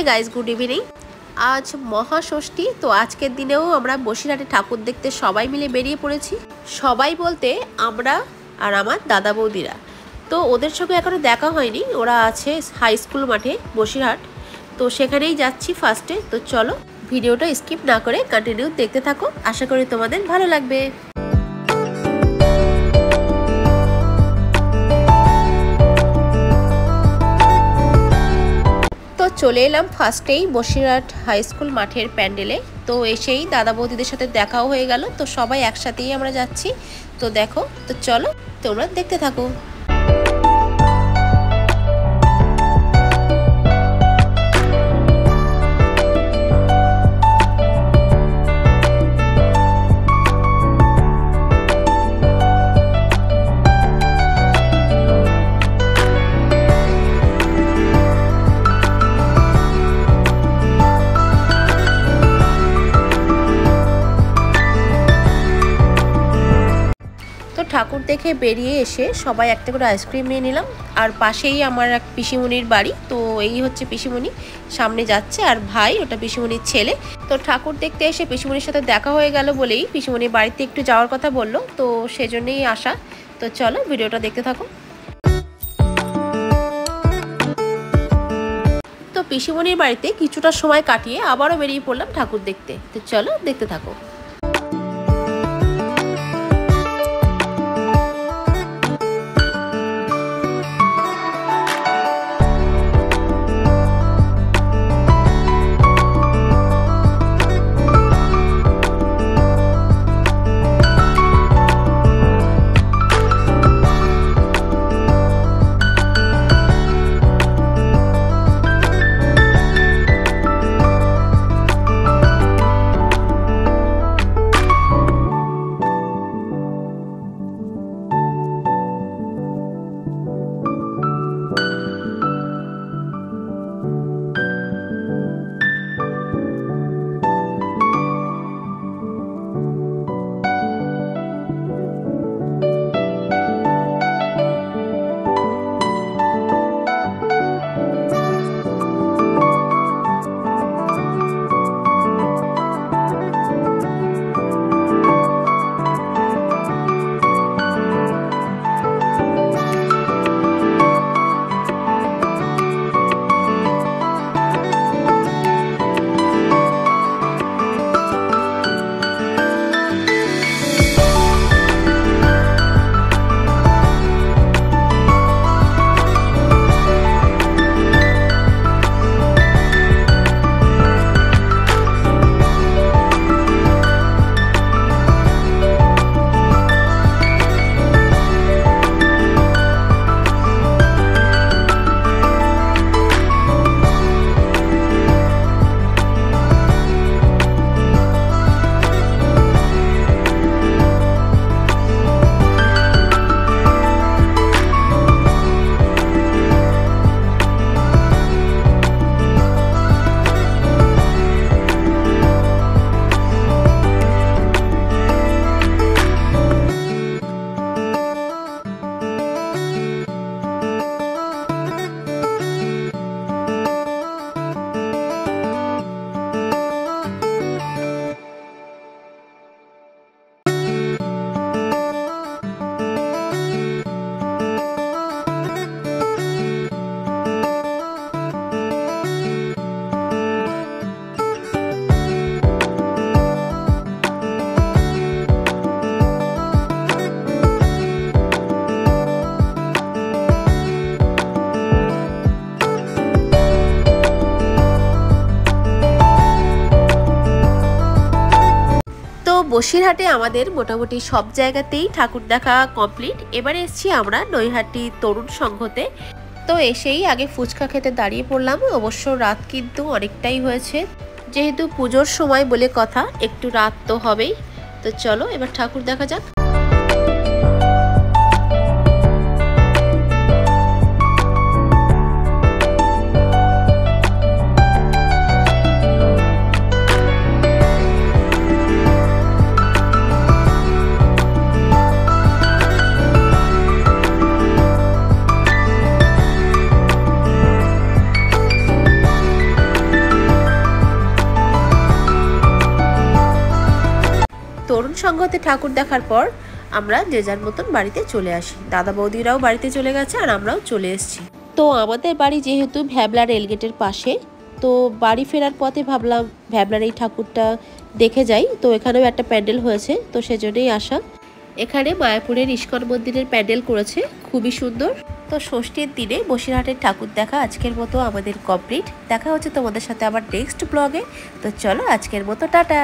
Guys, good evening. আজ মহাষষ্ঠী, তো আজকের দিনেও আমরা বসিরহাটে ঠাকুর দেখতে সবাই মিলে বেরিয়ে পড়েছি। সবাই বলতে আমরা আর আমার দাদা বৌদিরা। তো ওদের সঙ্গে এখনো দেখা হয়নি, ওরা আছে হাই স্কুল মাঠে বসিরহাট, তো সেখানেই যাচ্ছি ফার্স্টে। তো চলো ভিডিওটা স্কিপ না করে কন্টিনিউ দেখতে থাকো, আশা করি তোমাদের ভালো লাগবে। চলে এলাম ফার্স্টেই বসিরহাট হাই স্কুল মাঠের প্যান্ডেলে। তো এসেই দাদা বৌদিদের সাথে দেখাও হয়ে গেল, তো সবাই একসাথেই আমরা যাচ্ছি। তো দেখো, তো চলো তোমরা দেখতে থাকো। ঠাকুর দেখে বেরিয়ে এসে সবাই একটা করে আইসক্রিম নিয়ে নিলাম। আর পাশেই আমার এক পিসিমণির বাড়ি, তো এই হচ্ছে পিসিমণি, সামনে যাচ্ছে, আর ভাই ওটা পিসিমণির ছেলে। তো ঠাকুর দেখতে এসে পিসিমণির সাথে দেখা হয়ে গেল বলেই পিসিমণির বাড়িতে একটু যাওয়ার কথা বললো, তো সেজন্যই আসা। তো চলো ভিডিওটা দেখতে থাকো। তো পিসিমণির বাড়িতে কিছুটা সময় কাটিয়ে আবারও বেরিয়ে পড়লাম ঠাকুর দেখতে। তো চলো দেখতে থাকো। বসিরহাটে আমাদের মোটামুটি সব জায়গাতেই ঠাকুর দেখা কমপ্লিট। এবারে এসেছি আমরা নৈহাটি তরুণ সংঘতে। তো এসেই আগে ফুচকা খেতে দাঁড়িয়ে পড়লাম। অবশ্য রাত কিন্তু অনেকটাই হয়েছে, যেহেতু পুজোর সময় বলে কথা, একটু রাত তো হবেই। তো চলো এবার ঠাকুর দেখা যাক। সঙ্গতে ঠাকুর দেখার পর আমরা যে যার মতন বাড়িতে চলে আসি। দাদা বৌদিরাও বাড়িতে চলে গেছে আর আমরাও চলে এসেছি। তো আমাদের বাড়ি যেহেতু ভ্যাবলা রেলগেটের পাশে, তো বাড়ি ফেরার পথে ভাবলাম ভ্যাবলার এই ঠাকুরটা দেখে যাই। তো এখানেও একটা প্যান্ডেল হয়েছে, তো সেজন্যই আসা। এখানে মায়াপুরের ইস্কন মন্দিরের প্যান্ডেল করেছে, খুবই সুন্দর। তো ষষ্ঠীর দিনে বসিরহাটের ঠাকুর দেখা আজকের মতো আমাদের কমপ্লিট। দেখা হচ্ছে তোমাদের সাথে আবার নেক্সট ব্লগে। তো চলো আজকের মতো টাটা।